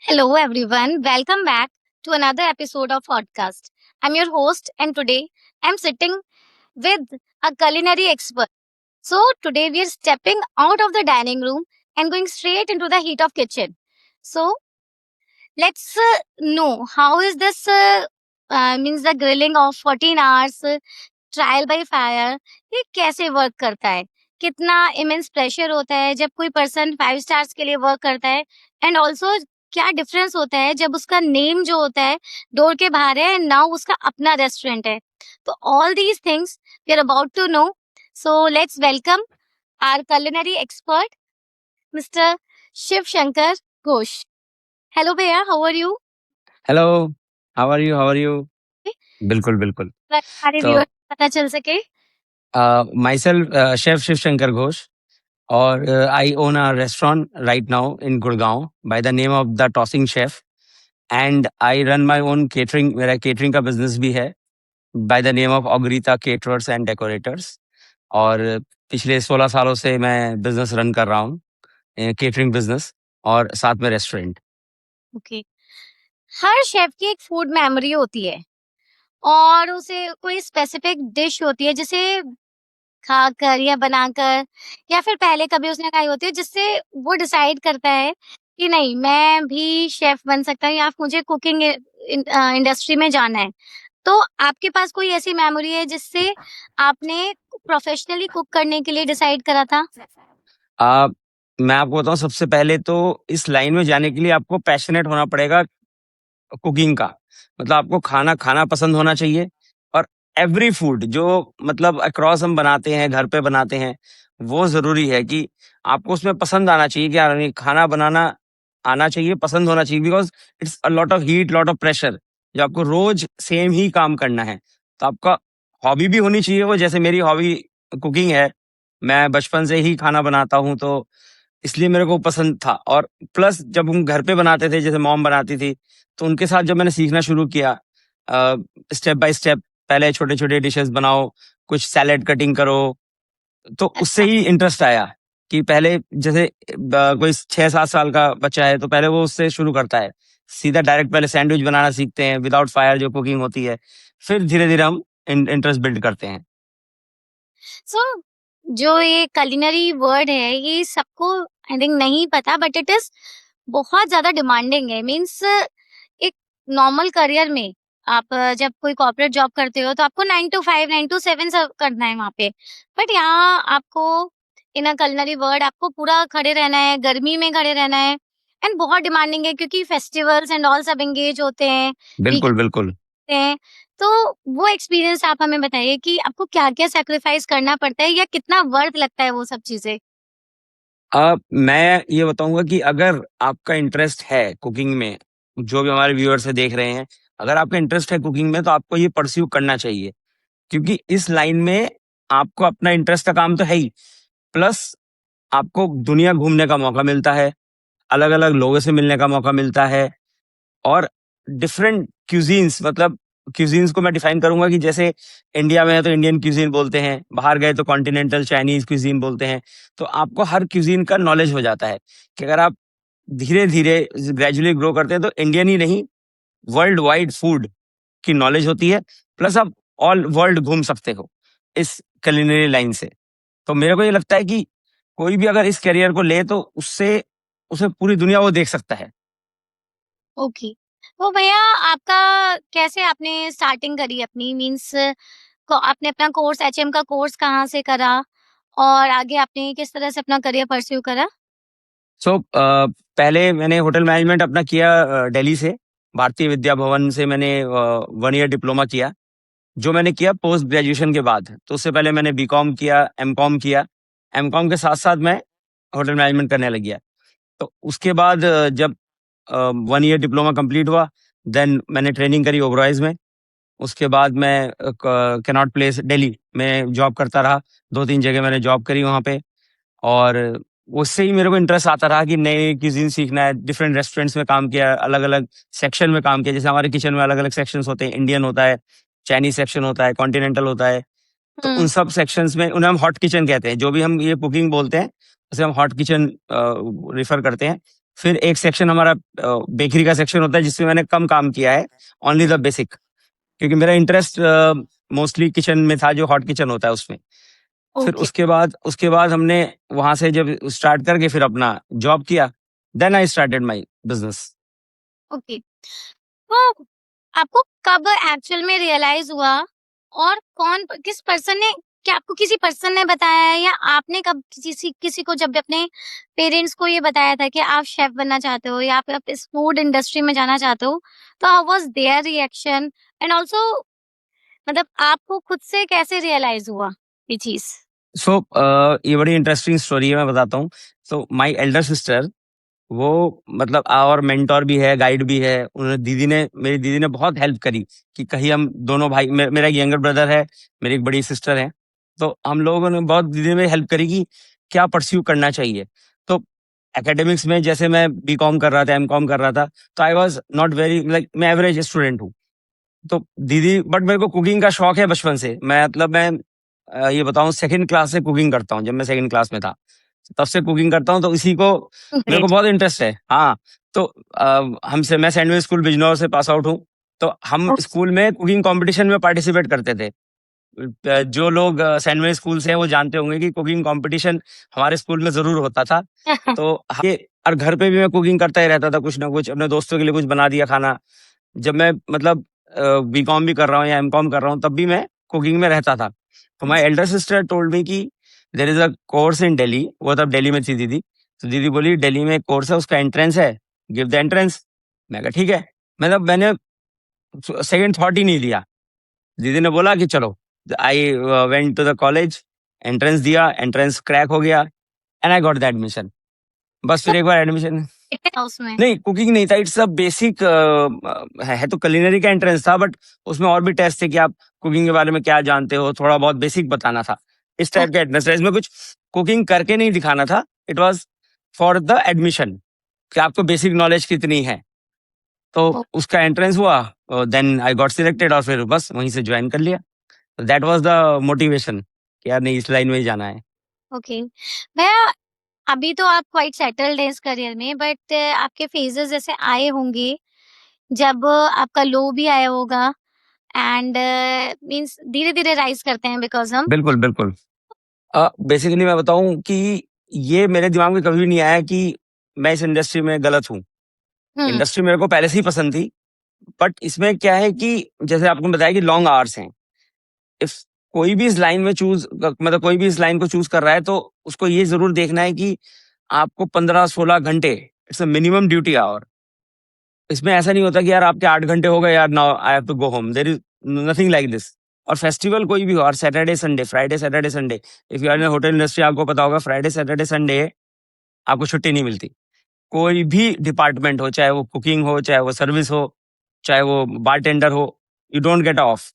Hello, everyone. Welcome back to another episode of podcast. I'm your host, and today I'm sitting with a culinary expert. So today we are stepping out of the dining room and going straight into the heat of kitchen. So let's know how is this means the grilling of 14 hours trial by fire ये कैसे work करता है, कितना immense pressure होता है जब कोई person 5 stars के लिए वर्क करता है, एंड ऑल्सो क्या डिफरेंस होता है जब उसका नेम जो होता है डोर के बाहर है एंड नाउ उसका अपना रेस्टोरेंट है. तो all these things we are about to know. So let's welcome our culinary expert mister Shiv Shankar Ghosh. Hello भैया, how are you? Hello, how are you? How are you? बिल्कुल बिल्कुल. हमारे तो व्यूअर्स पता चल सके. Myself chef Shiv Shankar Ghosh, और I own a restaurant right now in Gurgaon by the name of the tossing chef. And I run my own catering. मेरा catering का बिजनेस भी है by the name of Augrita caterers and decorators. और पिछले 16 सालों से मैं बिजनेस रन कर रहा हूँ, केटरिंग बिजनेस और साथ में रेस्टोरेंट. ओके. हर शेफ की एक फूड मेमोरी होती है और उसे कोई स्पेसिफिक डिश होती है जिसे खाकर या बनाकर या फिर पहले कभी उसने खाई होती है जिससे वो डिसाइड करता है कि नहीं, मैं भी शेफ बन सकता हूँ या मुझे कुकिंग इंडस्ट्री में जाना है. तो आपके पास कोई ऐसी मेमोरी है जिससे आपने प्रोफेशनली कुक करने के लिए डिसाइड करा था? आ, मैं आपको बताऊं, सबसे पहले तो इस लाइन में जाने के लिए आपको पैशनेट होना पड़ेगा कुकिंग का. मतलब आपको खाना खाना पसंद होना चाहिए. और एवरी फूड जो मतलब अक्रॉस हम बनाते हैं, घर पे बनाते हैं, वो जरूरी है कि आपको उसमें पसंद आना चाहिए कि यार नहीं, खाना बनाना आना चाहिए, पसंद होना चाहिए. Because it's a lot of heat, lot of pressure. जो आपको रोज सेम ही काम करना है, तो आपका हॉबी भी होनी चाहिए वो. जैसे मेरी हॉबी कुकिंग है, मैं बचपन से ही खाना बनाता हूँ, तो इसलिए मेरे को पसंद था. और प्लस जब हम घर पे बनाते थे, जैसे मॉम बनाती थी, तो उनके साथ जब मैंने सीखना शुरू किया, स्टेप बाय स्टेप, पहले छोटे छोटे डिशेस बनाओ, कुछ सैलेड कटिंग करो, तो उससे अच्छा. ही इंटरेस्ट आया. कि पहले जैसे कोई 6-7 साल का बच्चा है, तो पहले वो उससे शुरू करता है, सीधा डायरेक्ट पहले सैंडविच बनाना सीखते हैं विदाउट फायर, जो कुकिंग होती है. फिर धीरे धीरे हम इंटरेस्ट बिल्ड करते हैं. सो जो ये culinary वर्ड है ये सबको आई थिंक नहीं पता, बट इट इज बहुत ज्यादा डिमांडिंग है. मीन्स एक नॉर्मल करियर में आप जब कोई कॉर्पोरेट जॉब करते हो तो आपको 9 to 5 9 to 7 सब करना है वहाँ पे. बट यहाँ आपको इन अ culinary वर्ड आपको पूरा खड़े रहना है, गर्मी में खड़े रहना है, एंड बहुत डिमांडिंग है क्योंकि फेस्टिवल्स एंड ऑल सब एंगेज होते हैं, बिल्कुल बिल्कुल. हैं. तो वो एक्सपीरियंस आप हमें बताइए कि आपको क्या-क्या सैक्रिफाइस करना पड़ता है या कितना वर्थ लगता है वो सब चीज़ें? मैं ये बताऊंगा कि अगर आपका इंटरेस्ट है कुकिंग में, जो भी हमारे व्यूअर्स से देख रहे हैं, अगर आपका इंटरेस्ट है कुकिंग में, तो आपको ये परस्यू करना चाहिए. क्योंकि इस लाइन में आपको अपना इंटरेस्ट का काम तो है ही, प्लस आपको दुनिया घूमने का मौका मिलता है, अलग अलग लोगों से मिलने का मौका मिलता है. और डिफरेंट क्यूजीन्स, मतलब क्यूजीन्स को मैं डिफाइन करूंगा कि जैसे इंडिया में है तो इंडियन क्यूजीन बोलते हैं, बाहर गए तो कॉन्टिनेंटल चाइनीज क्यूजीन बोलते हैं. तो आपको हर क्यूजीन का नॉलेज हो जाता है कि अगर आप धीरे धीरे ग्रेजुअली ग्रो करते हैं, तो इंडियन ही नहीं, वर्ल्ड वाइड फूड की नॉलेज होती है. प्लस आप ऑल वर्ल्ड घूम सकते हो इस culinary लाइन से. तो मेरे को ये लगता है कि कोई भी अगर इस करियर को ले, तो उससे उसे पूरी दुनिया वो देख सकता है. ओके. तो भैया आपका कैसे आपने स्टार्टिंग करी अपनी? मीन्स को आपने अपना कोर्स एचएम का कोर्स कहाँ से करा और आगे आपने किस तरह से अपना करियर परस्यू करा? सो पहले मैंने होटल मैनेजमेंट अपना किया दिल्ली से, भारतीय विद्या भवन से मैंने 1 ईयर डिप्लोमा किया, जो मैंने किया पोस्ट ग्रेजुएशन के बाद. तो उससे पहले मैंने बीकॉम किया, एमकॉम किया. एमकॉम के साथ साथ मैं होटल मैनेजमेंट करने लग गया. तो उसके बाद जब 1 ईयर डिप्लोमा कंप्लीट हुआ, देन मैंने ट्रेनिंग करी ओबरॉयज में. उसके बाद मैं कैनॉट प्लेस दिल्ली में जॉब करता रहा. 2-3 जगह मैंने जॉब करी वहाँ पे. और उससे ही मेरे को इंटरेस्ट आता रहा कि नई क्यूजीन सीखना है. डिफरेंट रेस्टोरेंट्स में काम किया, अलग अलग सेक्शन में काम किया. जैसे हमारे किचन में अलग अलग सेक्शंस होते हैं, इंडियन होता है, चाइनीज सेक्शन होता है, कॉन्टिनेंटल होता है. तो उन हुँ. सब सेक्शंस में उन्हें हम हॉट किचन कहते हैं. जो भी हम ये कुकिंग बोलते हैं, उसे हम हॉट किचन रिफर करते हैं. फिर एक सेक्शन हमारा बेकरी का सेक्शन होता है, जिसमें मैंने कम काम किया है, ओनली द बेसिक, क्योंकि मेरा इंटरेस्ट मोस्टली किचन में था, जो हॉट किचन होता है उसमें। फिर ओके। उसके बाद हमने वहां से जब स्टार्ट करके फिर अपना जॉब किया, then I started my business. Okay. तो आपको कब एक्चुअल में रियलाइज हुआ, और किस पर्सन ने, क्या आपको किसी पर्सन ने बताया है, या आपने कब किसी किसी को जब अपने पेरेंट्स को ये बताया था कि आप शेफ बनना चाहते हो या आप इस फूड इंडस्ट्री में जाना चाहते हो, तो how was their reaction, and also मतलब आपको खुद से कैसे रियलाइज हुआ ये चीज? सो ये बड़ी इंटरेस्टिंग स्टोरी है, मैं बताता हूँ। सो माय एल्डर सिस्टर, वो मतलब और मेंटोर भी है, गाइड भी है। उन्होंने मेरी दीदी ने बहुत हेल्प करी कि कहीं हम दोनों भाई, मेरा एक यंगर ब्रदर है, मेरी एक बड़ी सिस्टर है। तो हम लोगों ने बहुत, दीदी ने हेल्प करी कि क्या परस्यू करना चाहिए। तो एकेडमिक्स में जैसे मैं बीकॉम कर रहा था, एमकॉम कर रहा था, तो I was not very, like मैं एवरेज स्टूडेंट हूँ। तो दीदी, बट मेरे को कुकिंग का शौक है बचपन से। मैं ये बताऊं, सेकंड क्लास से कुकिंग करता हूँ। जब मैं सेकंड क्लास में था, तब से कुकिंग करता हूँ, तो इसी को मेरे को ग्रेट। बहुत इंटरेस्ट है। हाँ। तो हमसे मैं सेंट मेरी स्कूल बिजनौर से पास आउट हूँ। तो हम स्कूल में कुकिंग कंपटीशन में पार्टिसिपेट करते थे। जो लोग सेंट मेरी स्कूल से हैं वो जानते होंगे कि कुकिंग कंपटीशन हमारे स्कूल में जरूर होता था। तो ये, और घर पे भी मैं कुकिंग करता ही रहता था, कुछ ना कुछ अपने दोस्तों के लिए कुछ बना दिया खाना। जब मैं मतलब बीकॉम भी कर रहा हूँ या एमकॉम कर रहा हूँ, तब भी मैं कुकिंग में रहता था। तो my elder sister told me कि there is a course in Delhi. वो तब दिल्ली में थी दीदी। तो दीदी बोली, दिल्ली में एक कोर्स है, उसका एंट्रेंस है, गिव द एंट्रेंस। मैं कहा ठीक है। मतलब मैंने सेकंड थॉट ही नहीं दिया। दीदी ने बोला कि चलो। I went to the college, entrance दिया, एंट्रेंस क्रैक हो गया, and I got the admission. बस फिर एक बार एडमिशन, उसमें। नहीं कुकिंग नहीं था, इट्स अ बेसिक है तो कुलिनरी का एंट्रेंस था, बट उसमें और भी टेस्ट थे कि आप कुकिंग के बारे में क्या जानते हो, थोड़ा बहुत बेसिक बताना था। इस टाइप का एंट्रेंस था, इसमें कुछ कुकिंग करके नहीं दिखाना था। It was for the admission, कि आपको बेसिक नॉलेज कितनी है। तो उसका एंट्रेंस हुआ, देन आई गॉट सिलेक्टेड, और फिर बस वहीं से ज्वाइन कर लिया। दैट वाज द मोटिवेशन कि यार नहीं, इस लाइन में ही जाना है। ओके भैया, अभी तो आप क्वाइट सेटल्ड हैं इस करियर में, बट आपके फेजेस जैसे आए होंगे जब आपका लो भी आया होगा, एंड मींस धीरे धीरे राइज करते हैं बिकॉज हम। बिल्कुल बिल्कुल। बेसिकली मैं बताऊं कि ये मेरे दिमाग में कभी भी नहीं आया कि मैं इस इंडस्ट्री में गलत हूँ। हम्म। इंडस्ट्री मेरे को पहले से ही पसंद थी। बट इसमें क्या है कि जैसे आपको बताया कि लॉन्ग आवर्स हैं। इफ कोई भी इस लाइन में चूज, मतलब कोई भी इस लाइन को चूज कर रहा है, तो उसको ये जरूर देखना है कि आपको 15-16 घंटे, it's a minimum duty hour. इसमें ऐसा नहीं होता कि यार आपके 8 घंटे हो गए यार, now I have to go home, there is nothing like this. और फेस्टिवल कोई भी हो, और Saturday Sunday, Friday Saturday Sunday, if you are in hotel industry, आपको पता होगा फ्राइडे सैटरडे संडे आपको छुट्टी नहीं मिलती। कोई भी डिपार्टमेंट हो, चाहे वो कुकिंग हो, चाहे वो सर्विस हो, चाहे वो बारटेंडर हो, यू डोंट गेट ऑफ।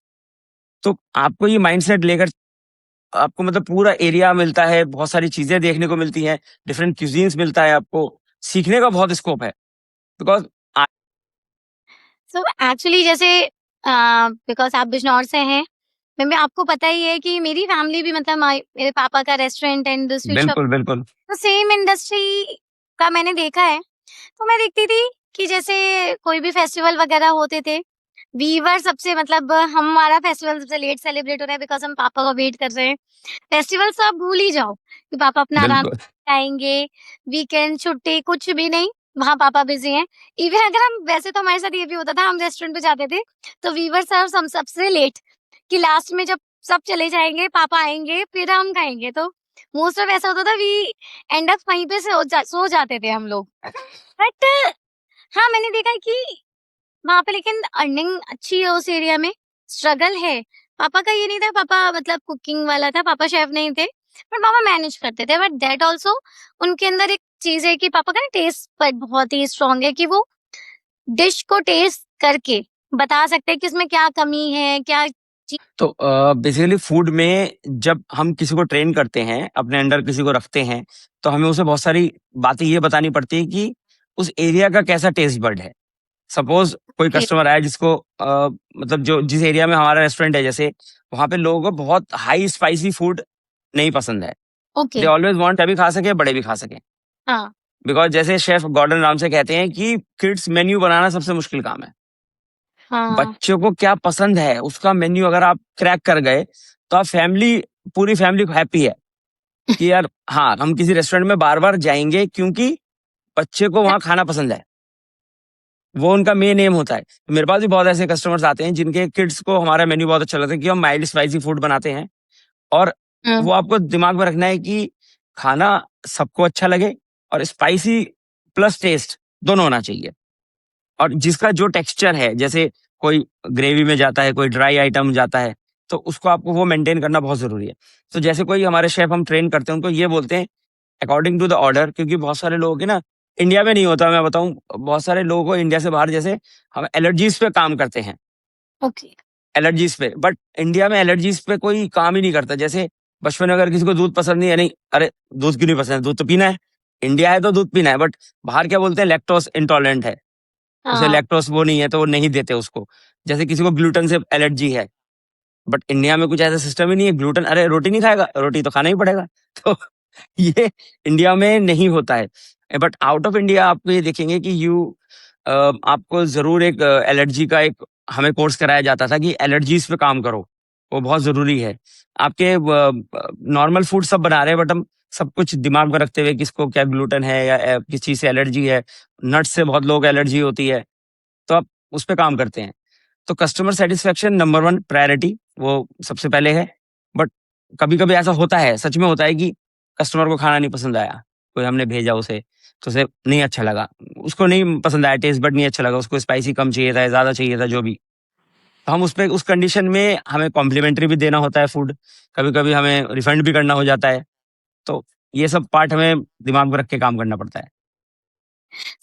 तो आपको ये माइंडसेट लेकर, आपको मतलब पूरा एरिया मिलता है, बहुत सारी चीजें देखने को मिलती हैं, डिफरेंट क्यूजीन्स मिलता है, आपको सीखने का बहुत स्कोप है। बिकॉज सो एक्चुअली जैसे बिकॉज आप बिजनौर से हैं, मैं आपको पता ही है कि मेरी फैमिली भी मतलब मेरे पापा का रेस्टोरेंट एंड स्वीट शॉप, बिल्कुल बिल्कुल तो सेम इंडस्ट्री का मैंने देखा है। तो मैं देखती थी कि जैसे कोई भी फेस्टिवल वगैरह होते थे, वीवर सबसे मतलब हमारा फेस्टिवल सबसे लेट सेलिब्रेट हो रहा है बिकॉज हम पापा का वेट कर रहे हैं। फेस्टिवल सब भूल ही जाओ कि पापा अपना आराम बिल्कुल। से आएंगे, वीकेंड छुट्टी कुछ भी नहीं, वहाँ पापा बिजी हैं। इवन अगर हम, वैसे तो हमारे साथ ये भी होता था, हम रेस्टोरेंट पे जाते थे तो वीवर सर्व हम सबसे लेट, कि लास्ट में जब सब चले जाएंगे पापा आएंगे फिर हम खाएंगे। तो मोस्ट ऑफ ऐसा होता था, वी एंड अप वहीं पे सो जाते थे हम लोग। बट हाँ, मैंने देखा है कि वहाँ पे लेकिन अर्निंग अच्छी है उस एरिया में, स्ट्रगल है। पापा का ये नहीं था, पापा मतलब कुकिंग वाला था, पापा शेफ नहीं थे, पर पापा मैनेज करते थे। बट दैट ऑल्सो उनके अंदर एक चीज है कि पापा का ना टेस्ट पर बहुत ही स्ट्रांग है, कि वो डिश को टेस्ट करके बता सकते हैं कि इसमें क्या कमी है, क्या चीज। तो बेसिकली फूड में जब हम किसी को ट्रेन करते हैं, अपने अंडर किसी को रखते हैं, तो हमें उसे बहुत सारी बातें ये बतानी पड़ती है कि उस एरिया का कैसा टेस्ट बर्ड है। सपोज कोई कस्टमर आया जिसको मतलब जो जिस एरिया में हमारा रेस्टोरेंट है, जैसे वहां पे लोगों को बहुत हाई स्पाइसी फूड नहीं पसंद है। ओके। दे ऑलवेज वांट, अभी खा सके बड़े भी खा सके। हाँ। बिकॉज जैसे शेफ गॉर्डन रामसे कहते हैं कि किड्स मेन्यू बनाना सबसे मुश्किल काम है। हाँ। बच्चों को क्या पसंद है उसका मेन्यू अगर आप क्रैक कर गए तो आप फैमिली, पूरी फैमिली हैप्पी है कि यार हाँ हम किसी रेस्टोरेंट में बार बार जाएंगे क्योंकि बच्चे को वहां खाना पसंद है, वो उनका मेन एम होता है। तो मेरे पास भी बहुत ऐसे कस्टमर्स आते हैं जिनके किड्स को हमारा मेन्यू बहुत अच्छा लगता है कि हम माइल्ड स्पाइसी फूड बनाते हैं, और हम्म। वो आपको दिमाग में रखना है कि खाना सबको अच्छा लगे और स्पाइसी प्लस टेस्ट दोनों होना चाहिए। और जिसका जो टेक्सचर है, जैसे कोई ग्रेवी में जाता है, कोई ड्राई आइटम जाता है, तो उसको आपको वो मेंटेन करना बहुत जरूरी है। तो जैसे कोई हमारे शेफ हम ट्रेन करते हैं उनको ये बोलते हैं अकॉर्डिंग टू द ऑर्डर, क्योंकि बहुत सारे लोगों के ना इंडिया में नहीं होता, मैं बताऊं बहुत सारे लोगों को इंडिया से बाहर जैसे हम एलर्जीज पे काम करते हैं, ओके। एलर्जीज पे, बट इंडिया में एलर्जीज पे कोई काम ही नहीं करता। जैसे बचपन में अगर किसी को दूध पसंद नहीं है, नहीं अरे दूध क्यों नहीं पसंद है, दूध तो पीना है, इंडिया है तो दूध पीना है, बट बाहर क्या बोलते हैं लैक्टोस इंटॉलरेंट है, उसे हाँ। लैक्टोस वो नहीं है तो वो नहीं देते उसको। जैसे किसी को ग्लूटेन से एलर्जी है, बट इंडिया में कुछ ऐसा सिस्टम ही नहीं है, ग्लूटेन अरे रोटी नहीं खाएगा, रोटी तो खाना ही पड़ेगा। तो ये इंडिया में नहीं होता है। बट आउट ऑफ इंडिया आपको ये देखेंगे कि आपको जरूर एक एलर्जी का एक हमें कोर्स कराया जाता था कि एलर्जीज पे काम करो, वो बहुत जरूरी है। आपके नॉर्मल फूड सब बना रहे हैं, बट हम सब कुछ दिमाग में रखते हुए किसको क्या ग्लूटेन है या किस चीज से एलर्जी है, नट्स से बहुत लोग एलर्जी होती है, तो आप उस पे काम करते हैं। तो customer satisfaction number one priority, वो सबसे पहले है। बट कभी कभी ऐसा होता है, सच में होता है कि कस्टमर को खाना नहीं पसंद आया, कोई हमने भेजा उसे तो उसे नहीं अच्छा लगा, उसको नहीं पसंद आया, टेस्ट बट नहीं अच्छा लगा, उसको स्पाइसी कम चाहिए था, ज्यादा चाहिए था, जो भी। तो हम उस पे उस कंडीशन में हमें कॉम्प्लीमेंट्री भी देना होता है फूड, कभी कभी हमें रिफंड भी करना हो जाता है। तो ये सब पार्ट हमें दिमाग में रख के काम करना पड़ता है।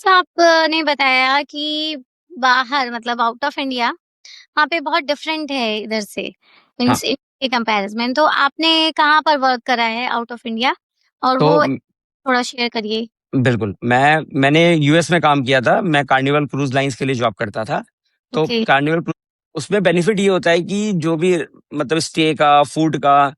तो आपने बताया कि बाहर मतलब आउट ऑफ इंडिया वहाँ पे बहुत डिफरेंट है इधर से, हाँ। मीन्स के कंपैरिजन में। तो आपने कहाँ पर वर्क करा है आउट ऑफ इंडिया, और तो वो थोड़ा शेयर करिए। बिल्कुल, मैंने यूएस में काम किया था, मैं कार्निवल क्रूज लाइंस के लिए जॉब करता था। तो ओके। कार्निवल क्रूज, उसमें बेनिफिट ये होता है कि जो भी मतलब स्टे का, फूड का,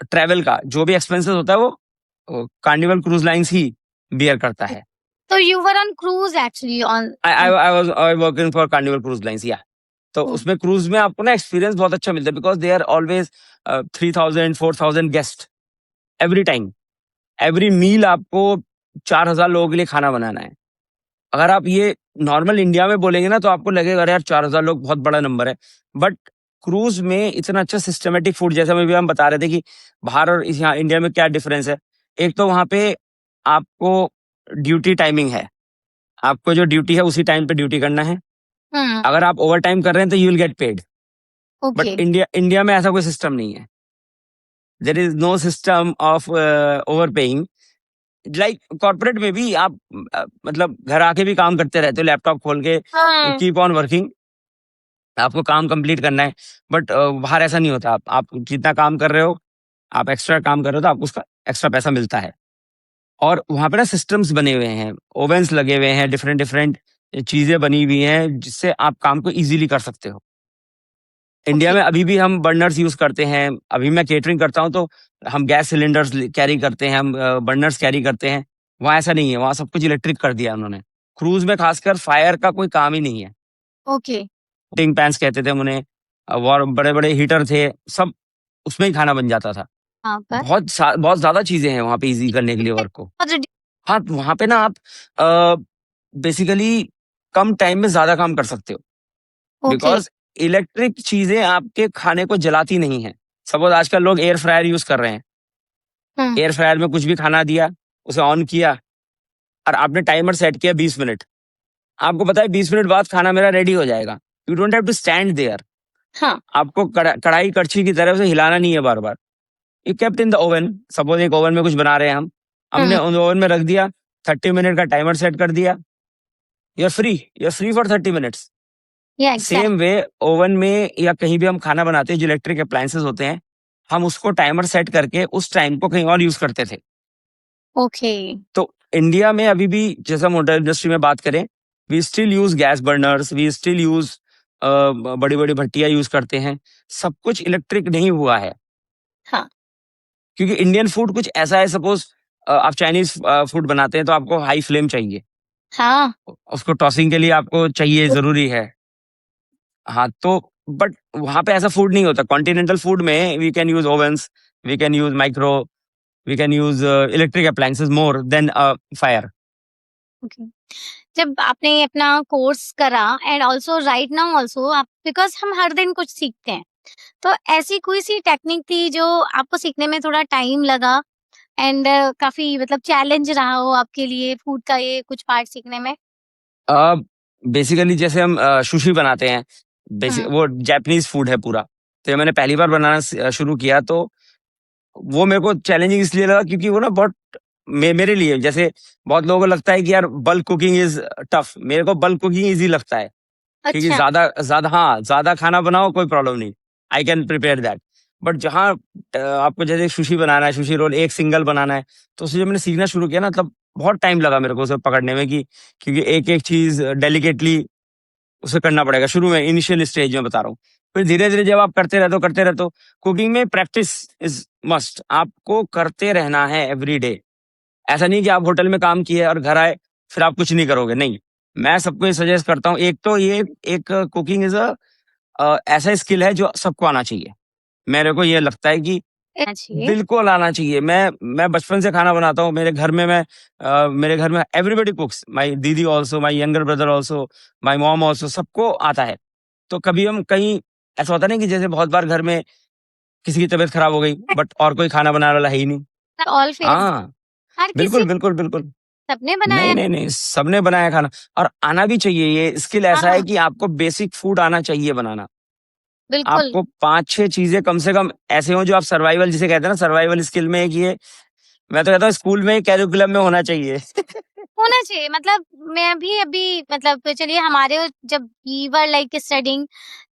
ट्रैवल का जो भी एक्सपेंसेस होता है वो कार्निवल क्रूज लाइंस ही बियर करता है। तो you were on cruise actually on I on I working for carnival cruise lines, या। तो उसमें क्रूज में आपको ना एक्सपीरियंस बहुत अच्छा मिलता है, because they are always 3000 4000 guest every time, every meal आपको 4000 लोगों के लिए खाना बनाना है। अगर आप ये नॉर्मल इंडिया में बोलेंगे ना तो आपको लगेगा अरे यार 4000 लोग बहुत बड़ा नंबर है, बट क्रूज में इतना अच्छा सिस्टमेटिक फूड, जैसे अभी हम बता रहे थे कि बाहर और यहाँ इंडिया में क्या डिफरेंस है। एक तो वहां पे आपको ड्यूटी टाइमिंग है, आपको जो ड्यूटी है उसी टाइम पे ड्यूटी करना है। हम्म। अगर आप ओवर टाइम कर रहे हैं तो you will get paid. But okay. India India में ऐसा कोई सिस्टम नहीं है, there is no system of over paying. Like corporate में भी आप मतलब घर आके भी काम करते रहते हो, लैपटॉप खोल के हाँ। कीप ऑन वर्किंग, आपको काम कंप्लीट करना है। बट बाहर ऐसा नहीं होता, आप जितना काम कर रहे हो, आप एक्स्ट्रा काम कर रहे हो तो आपको उसका एक्स्ट्रा पैसा मिलता है। और वहां पे ना सिस्टम्स बने हुए हैं, ओवेंस लगे हुए हैं, डिफरेंट डिफरेंट चीजें बनी हुई हैं जिससे आप काम को इजीली कर सकते हो। India okay. में अभी भी हम बर्नर्स यूज करते हैं, अभी मैं केटरिंग करता हूँ तो हम गैस सिलेंडर्स कैरी करते हैं, हम बर्नर्स कैरी करते हैं। वहाँ ऐसा नहीं है, वहाँ सब कुछ इलेक्ट्रिक कर दिया उन्होंने। क्रूज में खासकर फायर का कोई काम ही नहीं है। ओके। टिंग पैंस कहते थे हम उन्हें, और बड़े बड़े हीटर थे, सब उसमें ही खाना बन जाता था। हाँ पर बहुत ज्यादा चीजें हैं वहाँ पे इजी करने के लिए वर्क को। बहुत हाँ, वहाँ पे ना आप बेसिकली कम टाइम में ज्यादा काम कर सकते हो, ओके। बिकॉज इलेक्ट्रिक चीजें आपके खाने को जलाती नहीं है। सपोज आजकल लोग एयर फ्रायर यूज कर रहे हैं, हम्म। एयर फ्रायर में कुछ भी खाना दिया, उसे ऑन किया और आपने टाइमर सेट किया 20 मिनट, आपको पता है 20 मिनट बाद खाना मेरा रेडी हो जाएगा। You don't have to stand there, हाँ। आपको कढ़ाई कड़छी की तरह उसे हिलाना नहीं है बार बार। You kept in the oven, suppose एक ओवन में कुछ बना रहे हैं हम, हमने हम्म। उन ओवन में रख दिया, 30 मिनट का टाइमर सेट कर दिया, you are free for 30 minutes. या एग्जैक्ट। सेम वे ओवन में या कहीं भी हम खाना बनाते हैं, जो इलेक्ट्रिक अप्लायंसेस होते हैं, हम उसको टाइमर सेट करके उस टाइम को कहीं और यूज करते थे। ओके। तो इंडिया में अभी भी जैसे हम होटल इंडस्ट्री में बात करें, we still use gas burners, we still use बड़ी बड़ी भट्टियां यूज करते हैं, सब कुछ इलेक्ट्रिक नहीं हुआ है। हाँ। क्योंकि इंडियन फूड कुछ ऐसा है, सपोज आप चाइनीज फूड बनाते हैं तो आपको हाई फ्लेम चाहिए, हाँ। उसको टॉसिंग के लिए आपको चाहिए, जरूरी है। हाँ, तो बट वहां पे ऐसा फूड नहीं होता। कॉन्टिनेंटल फूड में we can use ovens, we can use micro, we can use electric appliances more than fire. Okay. जब आपने अपना कोर्स करा and also right now also आप, बिकॉज हम हर दिन कुछ सीखते हैं, तो ऐसी कोई सी टेक्निक थी जो आपको सीखने में थोड़ा टाइम लगा एंड काफी मतलब चैलेंज रहा हो आपके लिए फूड का ये कुछ पार्ट सीखने में? बेसिकली जैसे हम सुशी बनाते हैं, बेसिक हम्म। वो जापानीज फूड है पूरा। तो ये मैंने पहली बार बनाना शुरू किया, तो वो मेरे को चैलेंजिंग इसलिए लगा क्योंकि वो ना बहुत मेरे लिए, जैसे बहुत लोगों को लगता है कि यार बल्क कुकिंग इज टफ, मेरे को बल्क कुकिंग इजी लगता है। क्योंकि अच्छा। ज्यादा ज्यादा, हाँ, ज्यादा खाना बनाओ कोई प्रॉब्लम नहीं, I can prepare that. But जहाँ आपको जैसे सुशी बनाना है, सुशी रोल एक सिंगल बनाना है, तो उसे जब मैंने सीखना शुरू किया ना, तब बहुत टाइम लगा मेरे को उसे पकड़ने में, कि क्योंकि एक एक चीज डेलिकेटली उसे करना पड़ेगा शुरू में, इनिशियल स्टेज में बता रहा हूँ। फिर धीरे धीरे जब आप करते रहते हो, कुकिंग में प्रैक्टिस इज मस्ट, आपको करते रहना है एवरी डे। ऐसा नहीं कि आप होटल में काम किए और घर आए फिर आप कुछ नहीं करोगे, नहीं। मैं सबको ये सजेस्ट करता हूँ, एक तो ये एक कुकिंग इज ऐसा स्किल है जो सबको आना चाहिए। मेरे को ये लगता है कि चाहिए। बिल्कुल आना चाहिए। मैं बचपन से खाना बनाता हूँ, मेरे घर में एवरीबडी कुक्स, माय दीदी also, my younger brother also, my mom also, सबको आता है। तो कभी हम कहीं, ऐसा होता नहीं कि जैसे बहुत बार घर में किसी की तबीयत खराब हो गई बट और कोई खाना बनाने वाला है ही नहीं। All fair. हाँ, हर किसी बिल्कुल बिल्कुल बिल्कुल। सबने नहीं बनाया। नहीं नहीं, सबने बनाया खाना, और आना भी चाहिए। ये स्किल ऐसा है हाँ कि आपको बेसिक फूड आना चाहिए बनाना। बिल्कुल। आपको पांच छह चीजें कम से कम ऐसे हो जो आप सर्वाइवल, जिसे कहते हैं ना, सर्वाइवल स्किल में एक ये, मैं तो कहता हूँ स्कूल में कैरिकुलम में होना चाहिए। होना चाहिए मतलब मैं भी अभी मतलब चलिए हमारे जब वी वर लाइक स्टडिंग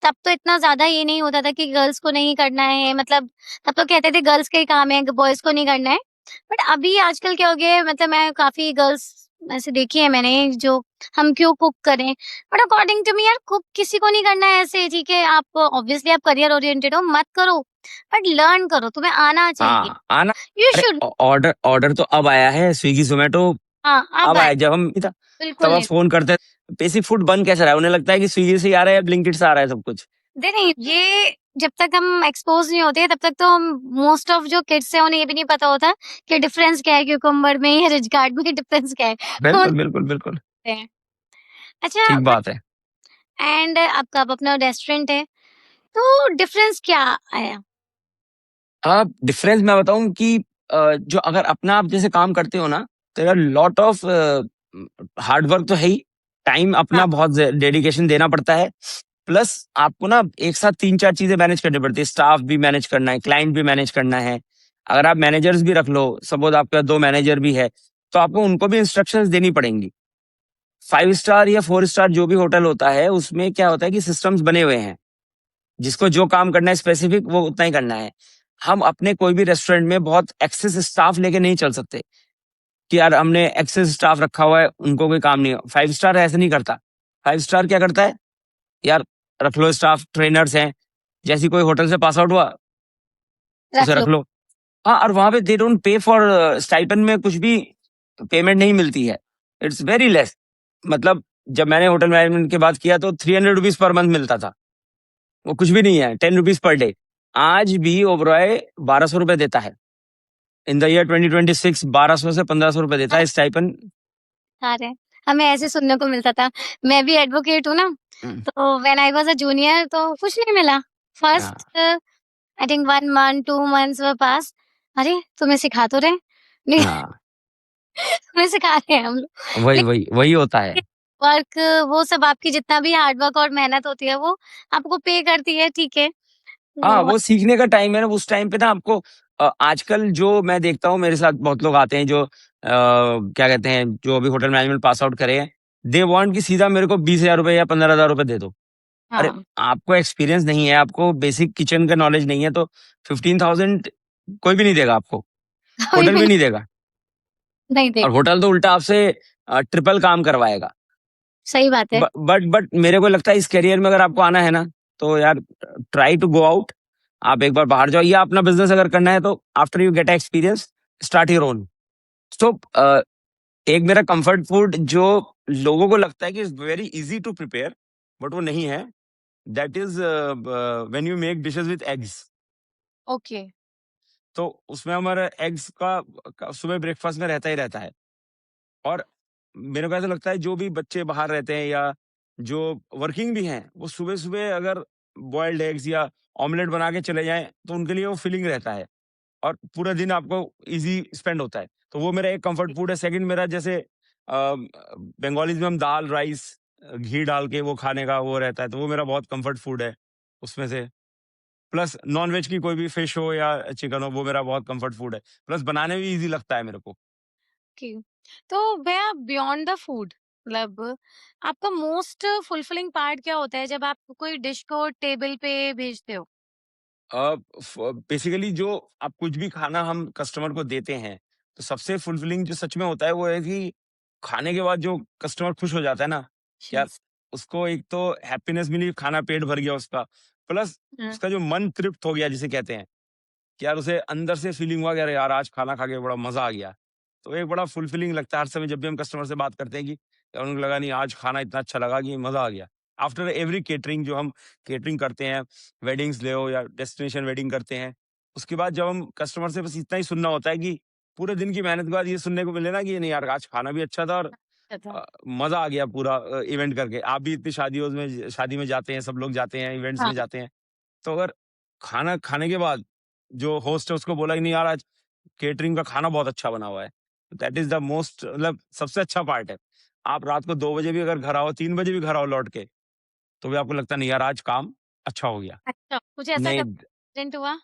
तब तो इतना ज्यादा ये नहीं होता था कि गर्ल्स को नहीं करना है, मतलब तब तो कहते थे गर्ल्स का ही काम है बॉयज को नहीं करना है। बट अभी आजकल क्या हो गया है, मतलब मैं काफी गर्ल्स ऐसे देखी है मैंने जो हम क्यों कुक करें, बट अकॉर्डिंग टू मी यार कुक किसी को नहीं करना है ऐसे, ठीक है आप ऑब्वियसली आप करियर ओरिएंटेड हो मत करो, बट लर्न करो, तुम्हें आना चाहिए। हाँ, आना। यू अरे, शुड। ऑर्डर ऑर्डर तो अब आया है, स्विगी जोमेटो हाँ अब अब आए। आया। जब हम नहीं था, बिल्कुल तब आप नहीं। फोन करते, बेसिक फूड बन कैसे रहा है, उन्हें लगता है कि स्विगी से ही आ रहा है या ब्लिंकिट से आ रहा है सब कुछ। नहीं ये जब तक हम एक्सपोज नहीं होते तब तक तो हम मोस्ट ऑफ जो किड्स हैं उन्हें ये भी नहीं पता होता कि डिफरेंस क्या है क्यूकम्बर में या रिच गार्ड में डिफरेंस क्या है। वो बिल्कुल नहीं बिल्कुल बिल्कुल, जानते हैं। अच्छा ठीक बात है। एंड आपका अब अपना रेस्टोरेंट है तो डिफरेंस क्या आया? आप डिफरेंस मैं बताऊं कि जो अगर अपना आप जैसे काम करते हो ना, तो लॉट ऑफ हार्ड वर्क तो है ही, टाइम हाँ अपना बहुत डेडिकेशन देना पड़ता है। प्लस आपको ना एक साथ तीन चार चीजें मैनेज करनी पड़ती है, स्टाफ भी मैनेज करना है, क्लाइंट भी मैनेज करना है। अगर आप मैनेजर्स भी रख लो, सपोज आपका दो मैनेजर भी है, तो आपको उनको भी इंस्ट्रक्शंस देनी पड़ेंगी। 5 स्टार या 4 स्टार जो भी होटल होता है, उसमें क्या होता है कि सिस्टम्स बने हुए हैं, जिसको जो काम करना है स्पेसिफिक वो उतना ही करना है। हम अपने कोई भी रेस्टोरेंट में बहुत एक्सेस स्टाफ लेके नहीं चल सकते कि यार हमने एक्सेस स्टाफ रखा हुआ है, उनको कोई काम नहीं है। 5 स्टार ऐसे नहीं करता। 5 स्टार क्या करता है, यार रख लो स्टाफ, ट्रेनर्स हैं, जैसी कोई होटल से पास आउट हुआ उसे रख लो। रख लो। हाँ, और वहां पे they don't pay for stipend, में कुछ भी पेमेंट नहीं मिलती है, इट्स वेरी लेस। मतलब जब मैंने होटल मैनेजमेंट की बात किया तो 300 रुपीज पर मंथ मिलता था, वो कुछ भी नहीं है, 10 रुपीज पर डे। आज भी ओबरॉय 1200 रुपए देता है, इन द ईयर 2026 1200 से 1500 रुपए देता है स्टाइपेंड। अरे हमें ऐसे सुनने को मिलता था। मैं भी एडवोकेट हूँ ना, तो when I was a junior तो कुछ नहीं मिला। First I think 1 month 2 months were pass. अरे तुम्हें सिखा तो रहे नहीं। हाँ, तुम्हें सिखा रहे हैं हम लोग, वही वही वही होता है। लेकिन वर्क वो सब आपकी जितना भी हार्ड वर्क और मेहनत होती है वो आपको पे करती है, ठीक है। हाँ, वो वो सीखने का टाइम है ना, उस टाइम पे ना आपको आजकल जो मैं देखता हूँ, मेरे साथ बहुत लोग आते हैं जो क्या कहते हैं, जो अभी होटल मैनेजमेंट पास आउट करे हैं, दे वांट कि सीधा मेरे को 20,000 रुपए या 15,000 रुपए दे दो। अरे, हाँ। आपको एक्सपीरियंस नहीं है, आपको बेसिक किचन का नॉलेज नहीं है, तो 15,000 कोई भी नहीं देगा आपको, कोई होटल भी भी नहीं देगा। नहीं और देगा। होटल तो उल्टा आपसे ट्रिपल काम करवाएगा। सही बात है। बट मेरे को लगता है इस करियर में अगर आपको आना है ना, तो यार ट्राई टू गो आउट, आप एक बार बाहर जाओ, या अपना बिजनेस अगर करना है तो after you get experience, start your own. तो एक मेरा कंफर्ट फूड जो लोगों को लगता है कि is very easy to prepare, but वो नहीं है। That is when you make dishes with eggs. Okay. तो उसमें हमारा एग्स का सुबह ब्रेकफास्ट में रहता ही रहता है। और मेरे को ऐसा लगता है जो भी बच्चे बाहर रहते हैं या जो वर्किंग भी हैं, वो सुबह सुबह अगर बॉइल्ड एग्स या ऑमलेट बना के चले जाएं तो उनके लिए वो फीलिंग रहता है और पूरा दिन आपको इजी स्पेंड होता है। तो वो मेरा एक कंफर्ट फूड है। सेकंड मेरा जैसे बंगालीज में हम दाल राइस घी डाल के वो खाने का वो रहता है, तो वो मेरा बहुत कंफर्ट फूड है उसमें से। प्लस नॉन वेज की कोई भी फिश हो या चिकन हो, वो मेरा बहुत कंफर्ट फूड है। प्लस बनाने में भी इजी लगता है मेरे को। ओके। तो भैया बियॉन्ड द फूड, मतलब आपका मोस्ट फुलफिलिंग पार्ट क्या होता है जब आप कोई डिश को टेबल पे भेजते हो? बेसिकली जो आप कुछ भी खाना हम कस्टमर को देते हैं, तो सबसे फुलफिलिंग जो सच में होता है वो है कि खाने के बाद जो कस्टमर खुश हो जाता है ना, यार यस। उसको एक तो हैप्पीनेस मिली, खाना पेट भर गया उसका, प्लस हाँ। उसका जो मन तृप्त हो गया जिसे कहते हैं, कि यार उसे अंदर से फीलिंग हुआ कि अरे यार आज खाना खा के बड़ा मजा आ गया। तो एक बड़ा फुलफिलिंग लगता है हर समय जब भी हम कस्टमर से बात करते हैं कि यार उनको लगा नहीं आज खाना इतना अच्छा लगा कि मजा आ गया। आफ्टर एवरी केटरिंग जो हम केटरिंग करते हैं, वेडिंग्स ले हो या डेस्टिनेशन वेडिंग करते हैं, उसके बाद जब हम कस्टमर से बस इतना ही सुनना होता है कि पूरे दिन की मेहनत के बाद ये सुनने को मिले ना कि नहीं यार आज खाना भी अच्छा था और अच्छा था। मजा आ गया पूरा इवेंट करके। आप भी इतनी शादियों में शादी में जाते हैं, सब लोग जाते हैं, इवेंट्स हाँ। में जाते हैं। तो अगर खाना खाने के बाद जो होस्ट है उसको बोला कि नहीं यार आज केटरिंग का खाना बहुत अच्छा बना हुआ है, दैट इज द मोस्ट, मतलब सबसे अच्छा पार्ट है। आप रात को 2 बजे भी अगर घर आओ, 3 बजे भी घर आओ लौट के, तो भी आपको लगता नहीं यार आज काम अच्छा हो गया। अच्छा, कुछ ऐसा नहीं, कब इंसिडेंट हुआ?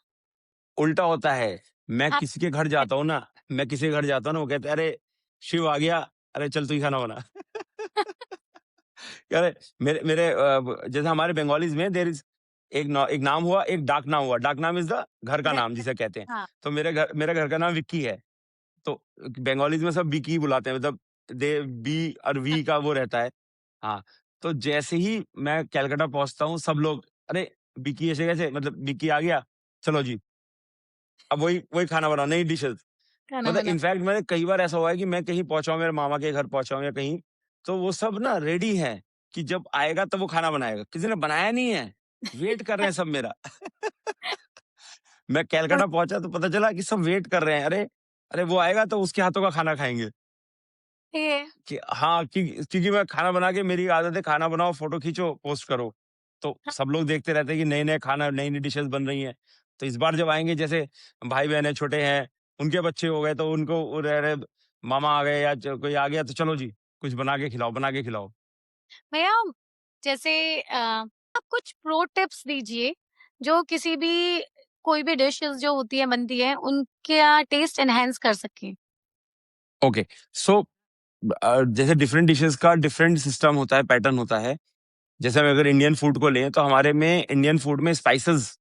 उल्टा होता है। मैं आप किसी के घर जाता हूँ ना, मैं किसी के घर जाता हूँ ना, वो कहते हैं अरे शिव आ गया, अरे चल तू ही खाना बना। यार मेरे मेरे जैसे हमारे बंगालीज में देर इज एक नाम हुआ, एक डाक नाम हुआ। डाक नाम इज द घर का घर नाम पे। जिसे कहते हैं। हाँ। तो मेरे घर का नाम विक्की है। तो बंगालीज में सब विकी बुलाते हैं, मतलब दे बी और वी का वो रहता है। हाँ, तो जैसे ही मैं कलकत्ता पहुंचता हूँ सब लोग अरे विकी ऐसे कैसे, मतलब विकी आ गया, चलो जी अब वही वही खाना बनाओ, नई डिशेस। खाना मतलब बना। इनफैक्ट मैंने कई बार ऐसा हुआ है कि मैं कहीं पहुंचा हूँ, मेरे मामा के घर पहुंचा हूँ या कहीं, तो वो सब ना रेडी है कि जब आएगा तब वो खाना बनाएगा। किसी ने बनाया नहीं है, वेट कर रहे हैं सब मेरा। मैं कलकत्ता पहुंचा तो पता चला कि सब वेट कर रहे हैं। अरे अरे वो आएगा तो उसके हाथों का खाना खाएंगे। ये कि हाँ, क्योंकि मैं खाना बना के, मेरी आदत है खाना बनाओ, फोटो खींचो, पोस्ट करो। तो हाँ, सब लोग देखते रहते हैं कि नए-नए खाना, नई-नई डिशेज़ बन रही हैं। तो इस बार जब आएँगे, जैसे भाई-बहन हैं, छोटे हैं, उनके बच्चे हो गए तो उनको वो रह रहे मामा आ गए या कोई आ गया तो चलो जी, कुछ बना के खिलाओ, बना के खिलाओ। भैया जैसे आप कुछ प्रो टिप्स दीजिए जो किसी भी कोई भी डिशेस जो होती है बनती है उनका टेस्ट एनहांस कर सके। ओके, सो जैसे डिफरेंट डिशेज़ का डिफरेंट सिस्टम होता है, पैटर्न होता है। जैसे हम अगर इंडियन फूड को लें तो हमारे में इंडियन फूड में स्पाइसेस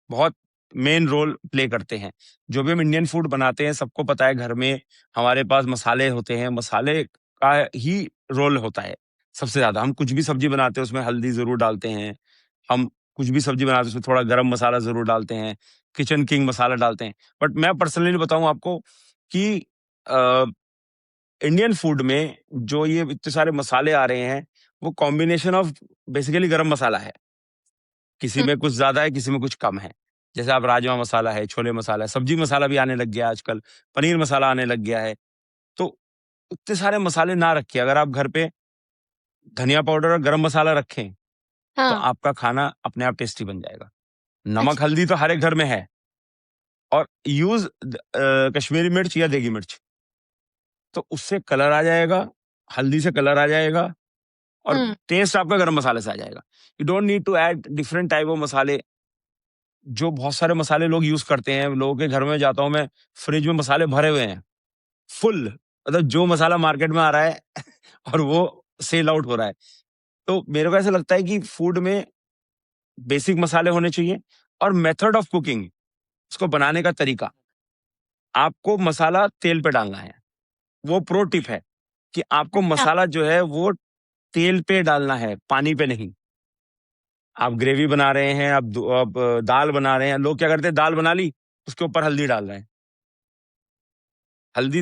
बहुत मेन रोल प्ले करते हैं। जो भी हम इंडियन फूड बनाते हैं सबको पता है घर में हमारे पास मसाले होते हैं, मसाले का ही रोल होता है सबसे ज़्यादा। हम कुछ भी सब्ज़ी बनाते हैं उसमें हल्दी ज़रूर डालते हैं, हम कुछ भी सब्ज़ी बनाते हैं उसमें थोड़ा गरम मसाला ज़रूर डालते हैं, किचन किंग मसाला डालते हैं। बट मैं पर्सनली बताऊँ आपको कि अ, इंडियन फूड में जो ये इतने सारे मसाले आ रहे हैं, वो कॉम्बिनेशन ऑफ बेसिकली गरम मसाला है। किसी हुँ। में कुछ ज़्यादा है, किसी में कुछ कम है। जैसे आप राजमा मसाला है, छोले मसाला है, सब्जी मसाला भी आने लग गया है आजकल, पनीर मसाला आने लग गया है। तो इतने सारे मसाले ना रखिए, अगर आप घर पे धनिया पाउडर और गरम मसाला रखें, तो हाँ। आपका खाना अपने आप टेस्टी बन जाएगा। नमक, अच्छा। हल्दी तो हर एक घर में है। और यूज़ कश्मीरी मिर्च या देगी मिर्च, तो उससे कलर आ जाएगा, हल्दी से कलर आ जाएगा और हुँ। टेस्ट आपका गरम मसाले से आ जाएगा। You don't need to add different type of मसाले। जो बहुत सारे मसाले लोग यूज़ करते हैं, लोगों के घर में जाता हूँ मैं, फ्रिज में मसाले भरे हुए हैं, फुल, मतलब जो मसाला मार्केट में आ रहा है और वो सेल आउट हो रहा है। तो मेरे को ऐसा लगता है कि फूड में बेसिक मसाले होने चाहिए और मेथड ऑफ कुकिंग, उसको बनाने का तरीका। आपको मसाला तेल पे डालना है, वो प्रो टिप है कि आपको अच्छा। मसाला जो है वो तेल पे डालना है, पानी पे नहीं। आप ग्रेवी बना रहे हैं, आप दाल बना रहे हैं, लोग क्या करते हैं दाल बना ली, उसके ऊपर हल्दी डाल रहे हैं। हल्दी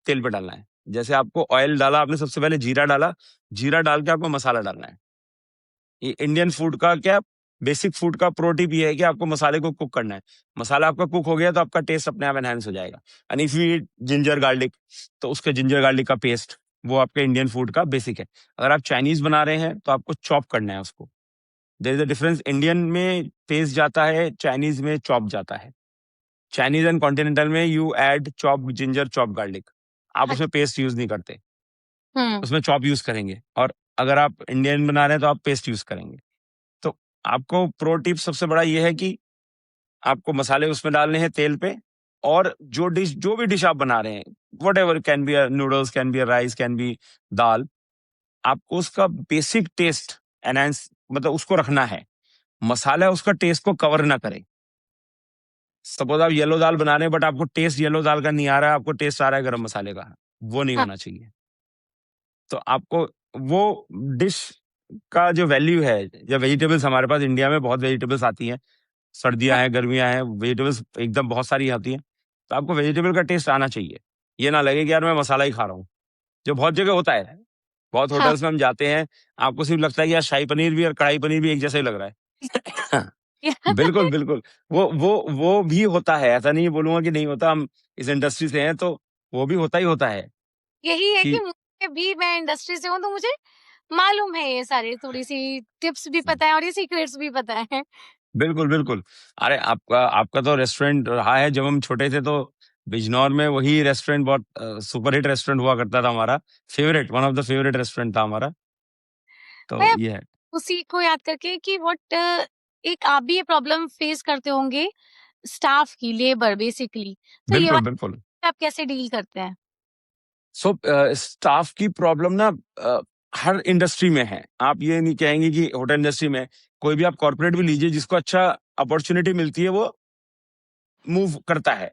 तेल पे डालना है। जैसे आपको ऑयल डाला, आपने सबसे पहले जीरा डाला, जीरा डाल के आपको मसाला डालना है। ये इंडियन फूड का क्या बेसिक फूड का प्रो टिप ये है कि आपको मसाले को कुक करना है। मसाला आपका कुक हो गया तो आपका टेस्ट अपने आप एनहांस हो जाएगा। And if you eat ginger garlic, तो उसके जिंजर गार्लिक का पेस्ट, वो आपके इंडियन फूड का बेसिक है। अगर आप चाइनीज बना रहे हैं तो आपको चॉप करना है उसको। There is a difference, Indian में पेस्ट जाता है, चाइनीज में चॉप जाता है। चाइनीज एंड कॉन्टिनेंटल में you add chop ginger, chop garlic, आप उसमें पेस्ट यूज नहीं करते, हम्म। उसमें चॉप यूज करेंगे। और अगर आप इंडियन बना रहे हैं तो आप पेस्ट यूज करेंगे। तो आपको प्रो टिप सबसे बड़ा ये है कि आपको मसाले उसमें डालने हैं तेल पे। और जो भी डिश आप बना रहे हैं, whatever, can be noodles, can be rice, can be dal, आपको उसका बेसिक टेस्ट एनहांस, मतलब उसको रखना है। मसाला उसका टेस्ट को कवर ना करे। सपोज आप येलो दाल बना रहे हैं बट आपको टेस्ट येलो दाल का नहीं आ रहा है, आपको टेस्ट आ रहा है गरम मसाले का, वो नहीं हाँ। होना चाहिए। तो आपको वो डिश का जो वैल्यू है, या वेजिटेबल्स, हमारे पास इंडिया में बहुत वेजिटेबल्स आती हैं, सर्दियां हैं, गर्मियां हैं, वेजिटेबल्स एकदम बहुत सारी आती हैं। तो आपको वेजिटेबल का टेस्ट आना चाहिए। ये ना लगे कि यार मैं मसाला ही खा रहा हूँ, जो बहुत जगह होता है। बहुत हाँ। होटल्स में हम जाते हैं, आपको सिर्फ लगता है कि यार शाही पनीर भी और कढ़ाई पनीर भी एक जैसा ही लग रहा है। बिल्कुल बिल्कुल, वो भी होता है, ऐसा नहीं बोलूंगा कि नहीं होता। हम इस इंडस्ट्री से हैं तो वो भी होता है यही है कि कि मुझे भी, मैं इंडस्ट्री से हूँ तो मुझे मालूम है, ये सारी थोड़ी सी टिप्स भी पता है और ये सीक्रेट्स भी पता है। बिल्कुल बिल्कुल। अरे आपका आपका तो रेस्टोरेंट रहा है, जब हम छोटे थे तो बिजनौर में वही रेस्टोरेंट बहुत सुपर हिट रेस्टोरेंट हुआ करता था हमारा। Favourite, one of the favourite restaurant था हमारा। तो मैं ये है। उसी को याद करके कि व्हाट, एक आप भी ये प्रॉब्लम फेस करते होंगे, स्टाफ की, लेबर बेसिकली, तो ये बिल्कुल वाला बिल्कुल। आप कैसे डील करते हैं? सो स्टाफ की प्रॉब्लम ना हर इंडस्ट्री में है। आप ये नहीं कहेंगे कि होटल इंडस्ट्री में, कोई भी आप कॉर्पोरेट भी लीजिए, जिसको अच्छा अपॉर्चुनिटी मिलती है वो मूव करता है।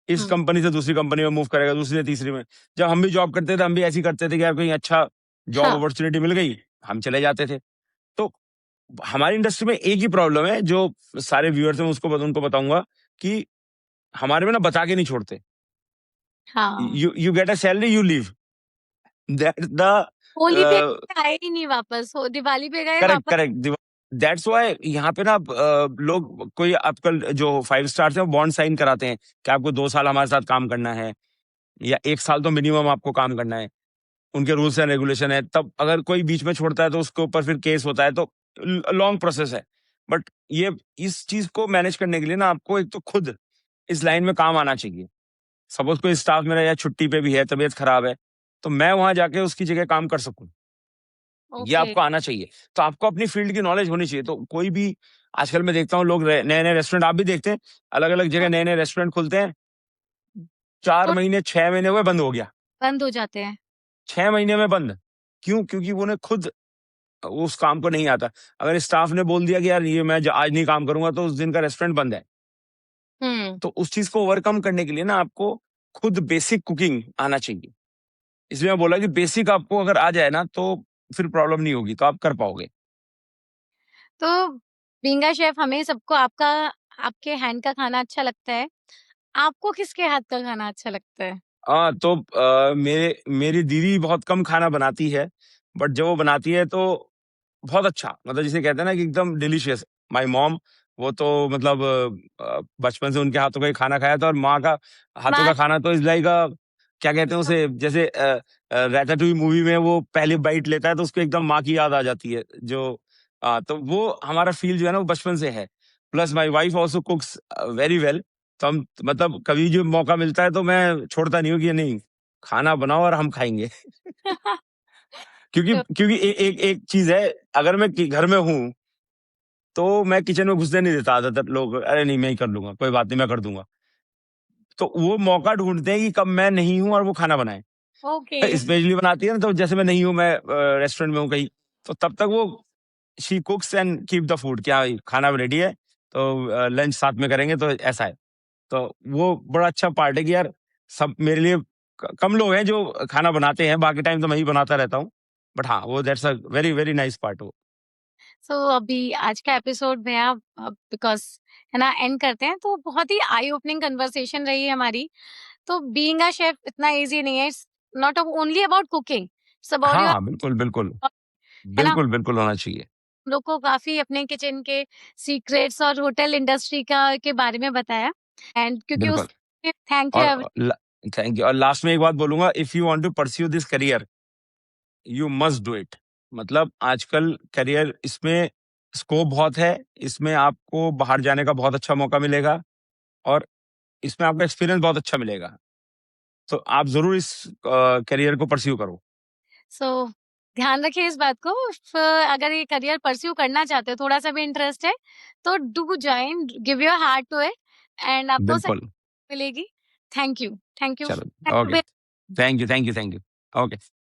इस हुँ। कंपनी से दूसरी कंपनी में मूव करेगा, दूसरी से तीसरी में। जब हम भी जॉब करते थे, हम भी ऐसे ही करते थे कि यार कहीं अच्छा जॉब हाँ। अपॉर्चुनिटी मिल गई, हम चले जाते थे। तो हमारी इंडस्ट्री में एक ही प्रॉब्लम है, जो सारे व्यूअर्स हैं उसको उनको बताऊंगा, कि हमारे में ना बता के नहीं छोड़ते। हाँ। You get a salary, you leave, that the Holi पे आए ही नहीं वापस, हो दिवाली पे गए करेक्ट वापस। करेक्ट। दैट्स व्हाई यहाँ पे ना लोग, कोई आजकल जो 5 स्टार्स हैं वो बॉन्ड साइन कराते हैं कि आपको 2 साल हमारे साथ काम करना है, या 1 साल तो मिनिमम आपको काम करना है। उनके रूल्स एंड रेगुलेशन है। तब अगर कोई बीच में छोड़ता है तो उसके ऊपर फिर केस होता है, तो लॉन्ग प्रोसेस है। बट ये इस चीज को मैनेज करने के लिए ना आपको एक तो खुद इस लाइन में काम आना चाहिए। सपोज कोई स्टाफ मेरा या छुट्टी पे भी है, तबीयत खराब है, तो मैं वहां जाके उसकी जगह काम कर सकूं, ये ओके। आपको आना चाहिए। तो आपको अपनी फील्ड की नॉलेज होनी चाहिए। तो कोई भी, आजकल मैं देखता हूँ लोग नए नए रेस्टोरेंट, आप भी देखते हैं, अलग अलग जगह हाँ, नए नए रेस्टोरेंट खुलते हैं, 4 महीने 6 महीने हुए बंद हो गया। बंद हो जाते हैं। 6 महीने में बंद, क्यों? क्योंकि वो उन्हें खुद उस काम को नहीं आता। अगर स्टाफ ने बोल दिया कि यार ये मैं आज नहीं काम करूंगा, तो उस दिन का रेस्टोरेंट बंद है। हुँ। तो उस चीज को ओवरकम करने के लिए ना आपको खुद बेसिक कुकिंग आना चाहिए। इसलिए मैं बोला कि बेसिक आपको अगर आ जाए ना, तो फिर प्रॉब्लम नहीं होगी, तो आप कर पाओगे। तो बीइंग अ शेफ, हमें सबको आपका, आपके हैंड का खाना अच्छा लगता है। आपको किसके हाथ का खाना अच्छा लगता है? हाँ, तो मेरी दीदी बहुत कम खाना बनाती है, बट जब वो बनाती है तो बहुत अच्छा, मतलब जिसे कहते हैं ना कि एकदम डिलीशियस। माय मॉम, वो तो मतलब बचपन से उनके हाथों का ही खाना खाया था, और माँ का हाथों माँ। का खाना तो इज लाइक क्या कहते हैं उसे, जैसे रैटाटूई मूवी में वो पहली बाइट लेता है तो उसको एकदम माँ की याद आ जाती है। तो वो हमारा फील जो है ना वो बचपन से है। Plus my wife also कुक्स very well. तो हम मतलब कभी जो मौका मिलता है तो मैं छोड़ता नहीं हूँ कि नहीं, खाना बनाओ और हम खाएंगे। क्योंकि तो क्योंकि एक एक चीज है, अगर मैं घर में हूँ तो मैं किचन में घुसने नहीं देता। ज्यादातर लोग, अरे नहीं मैं ही कर लूंगा, कोई बात नहीं मैं कर दूंगा। तो वो मौका ढूंढते हैं कि कब मैं नहीं हूँ और वो खाना बनाए। ओके। स्पेशली बनाती है ना, तो जैसे मैं नहीं हूँ, मैं रेस्टोरेंट में हूँ कहीं, तो तब तक वो she कुक्स and keep the food, क्या भाई खाना रेडी है, तो लंच साथ में करेंगे, तो ऐसा है। तो वो बड़ा अच्छा पार्ट है कि यार सब मेरे लिए, कम लोग हैं जो खाना बनाते हैं, बाकी टाइम तो मैं ही बनाता रहता हूँ। बट हाँ, वो that's a very very nice part वो। सो अभी आज का एपिसोड में आप, बिकॉज़ है ना, एंड करते हैं, तो बहुत ही आई ओपनिंग कन्वर्सेशन रही हमारी। तो बीइंग अ शेफ इतना इजी नहीं है. It's not only about cooking, it's about your, हाँ, बिल्कुल, बिल्कुल। है ना. बिल्कुल, बिल्कुल होना चाहिए। हम लोग को काफी अपने किचन के सीक्रेट्स और होटल इंडस्ट्री का के बारे में बताया. एंड क्योंकि बिल्कुल। उस थैंक यू. और थैंक यू। और लास्ट में एक बात बोलूंगा, if you want to pursue this career, you must do it. मतलब आजकल करियर इसमें स्कोप बहुत है, इसमें आपको बाहर जाने का बहुत अच्छा मौका मिलेगा और इसमें आपका एक्सपीरियंस बहुत अच्छा मिलेगा। तो आप जरूर इस करियर को परस्यू करो। सो ध्यान रखिए इस बात को. अगर ये करियर परस्यू करना चाहते हो, थोड़ा सा भी इंटरेस्ट है, तो do join, give your heart to it, and आपको बिल्कुल। मिलेगी. Thank you. Thank you. चलो, thank okay. You. Thank you, thank you, thank you. Okay.